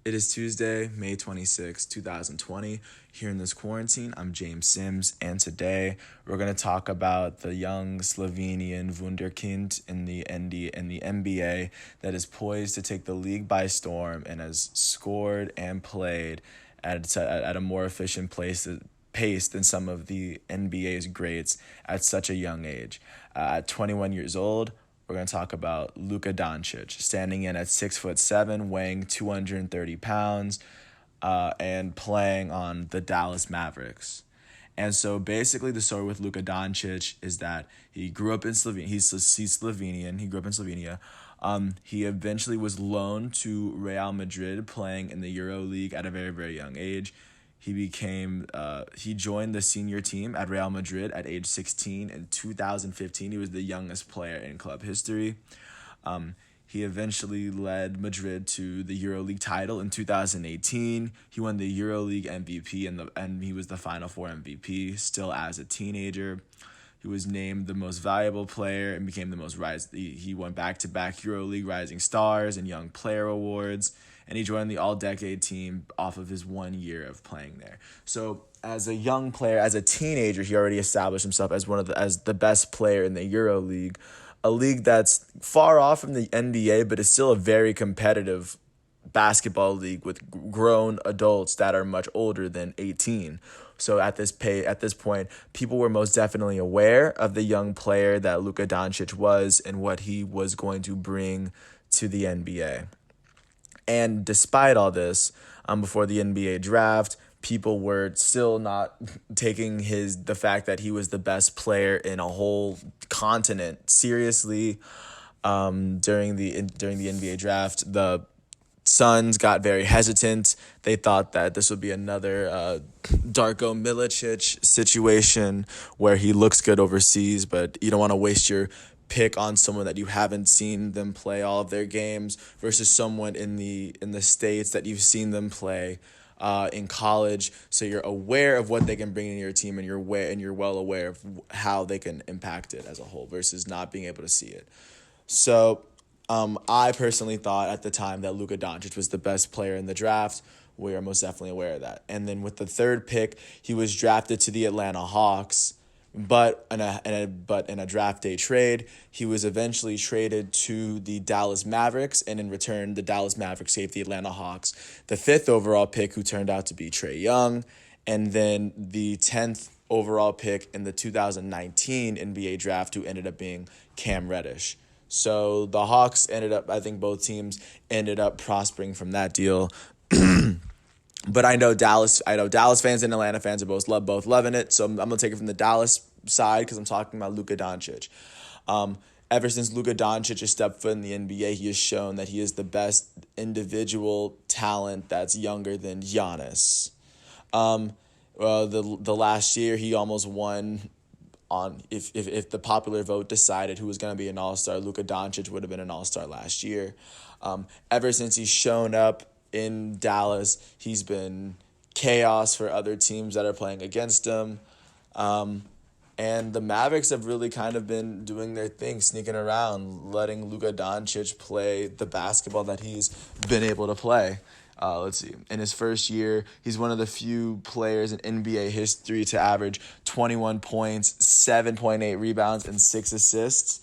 It is Tuesday, May 26, 2020. Here in this quarantine, I'm James Sims, and today we're going to talk about the young Slovenian wunderkind in the NBA that is poised to take the league by storm and has scored and played at a more efficient pace than some of the NBA's greats at such a young age. At 21 years old, we're going to talk about Luka Doncic, standing in at 6'7", weighing 230 pounds, and playing on the Dallas Mavericks. And so basically, the story with Luka Doncic is that he grew up in Slovenia. He's Slovenian. He grew up in Slovenia. He eventually was loaned to Real Madrid, playing in the Euro League at a very, very young age. He joined the senior team at Real Madrid at age 16 in 2015. He was the youngest player in club history. He eventually led Madrid to the EuroLeague title in 2018. He won the EuroLeague MVP and he was the Final Four MVP still as a teenager. He was named the most valuable player and became the most He won back-to-back EuroLeague Rising Stars and Young Player awards, and he joined the All-Decade team off of his 1 year of playing there. So as a young player, as a teenager, he already established himself as the best player in the EuroLeague, a league that's far off from the NBA, but is still a very competitive basketball league with grown adults that are much older than 18. So at this point, people were most definitely aware of the young player that Luka Doncic was and what he was going to bring to the NBA. And despite all this, before the NBA draft, people were still not taking the fact that he was the best player in a whole continent seriously. During the NBA draft, the Suns got very hesitant. They thought that this would be another Darko Milicic situation where he looks good overseas, but you don't want to waste your pick on someone that you haven't seen them play all of their games versus someone in the States that you've seen them play in college. So you're aware of what they can bring in your team, and you're well aware of how they can impact it as a whole versus not being able to see it. So I personally thought at the time that Luka Doncic was the best player in the draft. We are most definitely aware of that. And then with the third pick, he was drafted to the Atlanta Hawks. But in a draft day trade, he was eventually traded to the Dallas Mavericks, and in return, the Dallas Mavericks gave the Atlanta Hawks the fifth overall pick, who turned out to be Trae Young, and then the 10th overall pick in the 2019 NBA draft, who ended up being Cam Reddish. So the Hawks I think both teams ended up prospering from that deal. But I know Dallas fans and Atlanta fans are both loving it. So I'm gonna take it from the Dallas side because I'm talking about Luka Doncic. Ever since Luka Doncic has stepped foot in the NBA, he has shown that he is the best individual talent that's younger than Giannis. The last year he almost won on if the popular vote decided who was going to be an all-star. Luka Doncic would have been an all-star last year. Ever since he's shown up in Dallas, he's been chaos for other teams that are playing against him. And the Mavericks have really kind of been doing their thing, sneaking around, letting Luka Doncic play the basketball that he's been able to play. Let's see. In his first year, he's one of the few players in NBA history to average 21 points, 7.8 rebounds, and 6 assists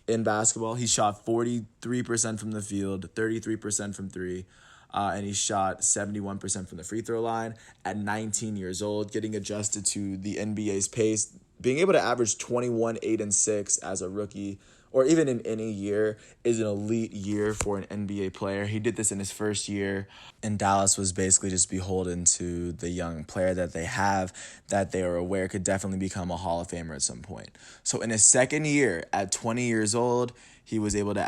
in basketball. He shot 43% from the field, 33% from three, and he shot 71% from the free throw line at 19 years old, getting adjusted to the NBA's pace, being able to average 21, 8, and 6 as a rookie, or even in any year, is an elite year for an NBA player. He did this in his first year, and Dallas was basically just beholden to the young player that they have, that they are aware could definitely become a Hall of Famer at some point. So in his second year, at 20 years old, he was able to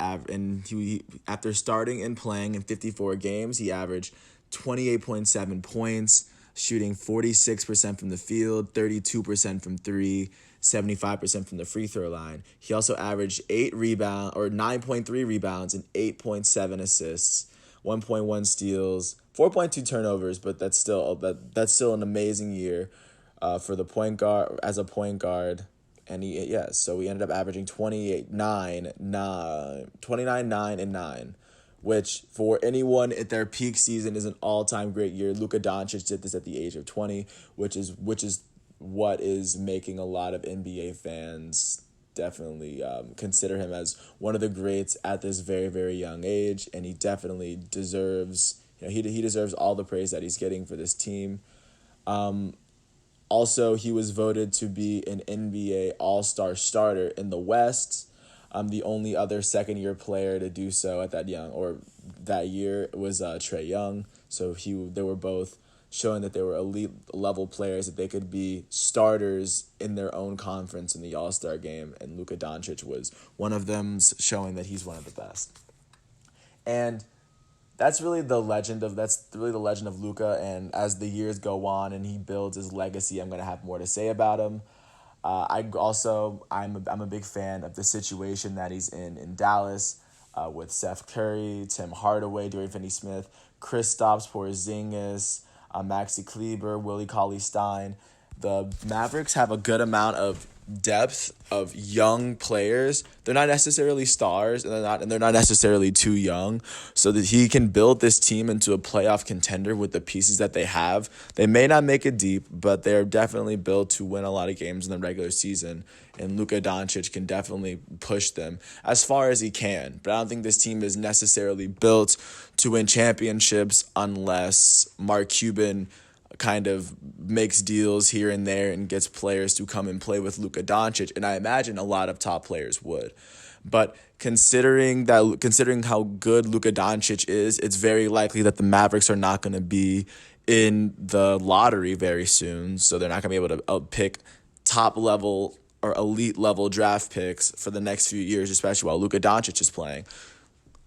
after starting and playing in 54 games, he averaged 28.7 points, shooting 46% from the field, 32% from three, 75% from the free throw line. He also averaged 9.3 rebounds and 8.7 assists, 1.1 steals, 4.2 turnovers, but that's still an amazing year for the point guard as a point guard. And so we ended up averaging 29, 9, and 9 which for anyone at their peak season is an all-time great year. Luka Doncic did this at the age of 20, which is what is making a lot of NBA fans definitely consider him as one of the greats at this very, very young age, and he definitely deserves, he deserves all the praise that he's getting for this team. Also, he was voted to be an NBA All-Star starter in the West. The only other second-year player to do so at that year was Trae Young. So they were both showing that they were elite level players, that they could be starters in their own conference in the All-Star game. And Luka Doncic was one of them, showing that he's one of the best. And that's really the legend of Luka. And as the years go on and he builds his legacy, I'm gonna have more to say about him. I'm a big fan of the situation that he's in Dallas, with Seth Curry, Tim Hardaway, Dorian Finney-Smith, Kristaps Porzingis, Maxi Kleber, Willie Cauley-Stein. The Mavericks have a good amount of depth of young players. They're not necessarily stars, and they're not necessarily too young, so that he can build this team into a playoff contender with the pieces that they have. They may not make it deep, but they're definitely built to win a lot of games in the regular season, and Luka Doncic can definitely push them as far as he can. But I don't think this team is necessarily built to win championships unless Mark Cuban kind of makes deals here and there and gets players to come and play with Luka Doncic, and I imagine a lot of top players would. But considering how good Luka Doncic is, it's very likely that the Mavericks are not going to be in the lottery very soon, so they're not going to be able to pick top level or elite level draft picks for the next few years, especially while Luka Doncic is playing.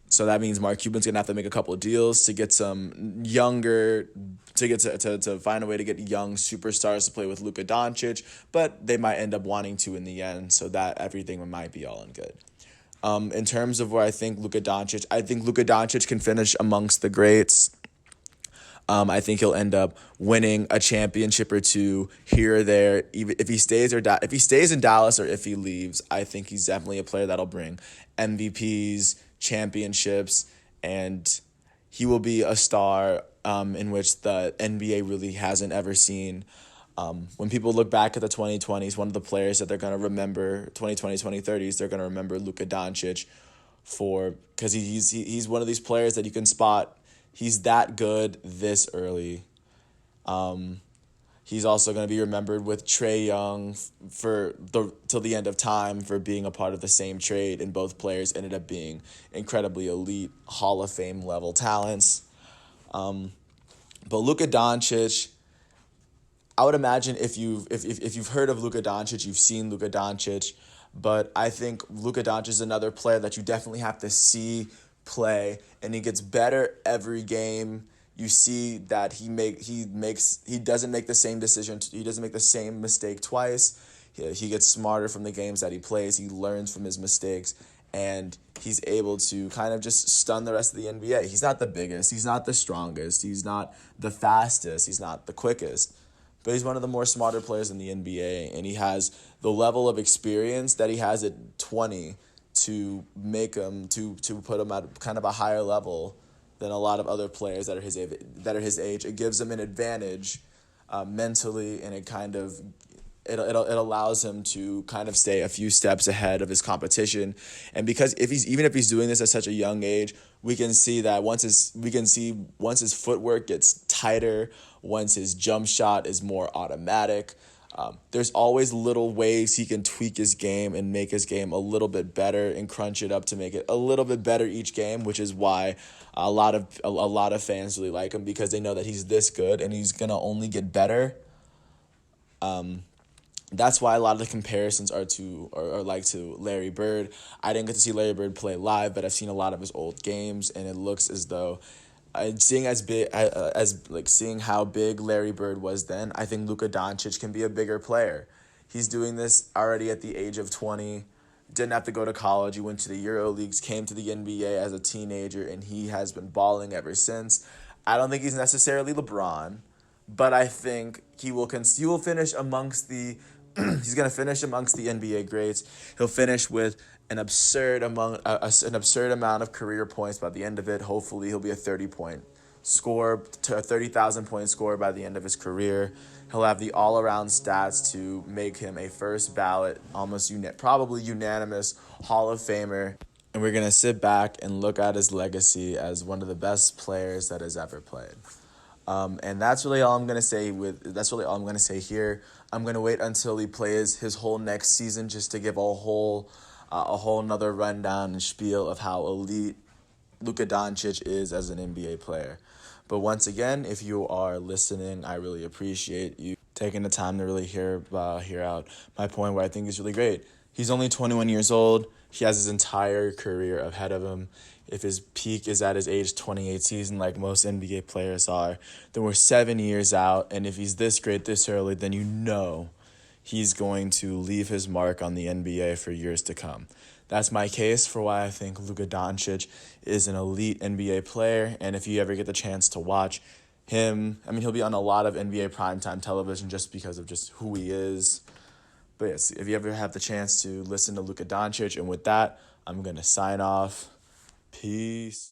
So that means Mark Cuban's gonna have to make a couple of deals to get some younger, to find a way to get young superstars to play with Luka Doncic, but they might end up wanting to in the end, so that everything might be all in good. In terms of where I think Luka Doncic can finish amongst the greats. I think he'll end up winning a championship or two here or there. Even if he stays in Dallas, or if he leaves, I think he's definitely a player that'll bring MVPs, championships, and he will be a star in which the NBA really hasn't ever seen. When people look back at the 2020s, one of the players that they're going to remember, 2020s, 2030s, they're going to remember Luka Doncic because he's one of these players that you can spot. He's that good this early. He's also going to be remembered with Trae Young till the end of time for being a part of the same trade, and both players ended up being incredibly elite Hall of Fame level talents. But Luka Doncic, I would imagine if you've heard of Luka Doncic, you've seen Luka Doncic, but I think Luka Doncic is another player that you definitely have to see play, and he gets better every game. You see that he doesn't make the same decision. He doesn't make the same mistake twice. He gets smarter from the games that he plays. He learns from his mistakes, and he's able to kind of just stun the rest of the NBA. He's not the biggest. He's not the strongest. He's not the fastest. He's not the quickest. But he's one of the more smarter players in the NBA, and he has the level of experience that he has at 20 to make him to put him at kind of a higher level than a lot of other players that are his age. It gives him an advantage mentally, and it allows him to kind of stay a few steps ahead of his competition. And because if he's doing this at such a young age, we can see that once his footwork gets tighter, once his jump shot is more automatic, there's always little ways he can tweak his game and make his game a little bit better and crunch it up to make it a little bit better each game, which is why a lot of fans really like him, because they know that he's this good and he's gonna only get better. That's why a lot of the comparisons are to Larry Bird. I didn't get to see Larry Bird play live, but I've seen a lot of his old games, and it looks as though seeing how big Larry Bird was then, I think Luka Doncic can be a bigger player. He's doing this already at the age of 20. Didn't have to go to college. He went to the Euro Leagues, came to the NBA as a teenager, and he has been balling ever since. I don't think he's necessarily LeBron, but I think he will finish amongst the he's going to finish amongst the NBA greats. He'll finish with an absurd amount of career points by the end of it. Hopefully, he'll be a 30,000 point scorer by the end of his career. He'll have the all around stats to make him a first ballot, probably unanimous Hall of Famer. And we're gonna sit back and look at his legacy as one of the best players that has ever played. And that's really all I'm gonna say. That's really all I'm gonna say here. I'm gonna wait until he plays his whole next season just to give a whole nother rundown and spiel of how elite Luka Doncic is as an NBA player. But once again, if you are listening, I really appreciate you taking the time to really hear out my point, where I think is really great. He's only 21 years old. He has his entire career ahead of him. If his peak is at his age 28 season, like most NBA players are, then we're 7 years out. And if he's this great this early, then he's going to leave his mark on the NBA for years to come. That's my case for why I think Luka Doncic is an elite NBA player. And if you ever get the chance to watch him, I mean, he'll be on a lot of NBA primetime television just because of just who he is. But yes, if you ever have the chance to listen to Luka Doncic, and with that, I'm going to sign off. Peace.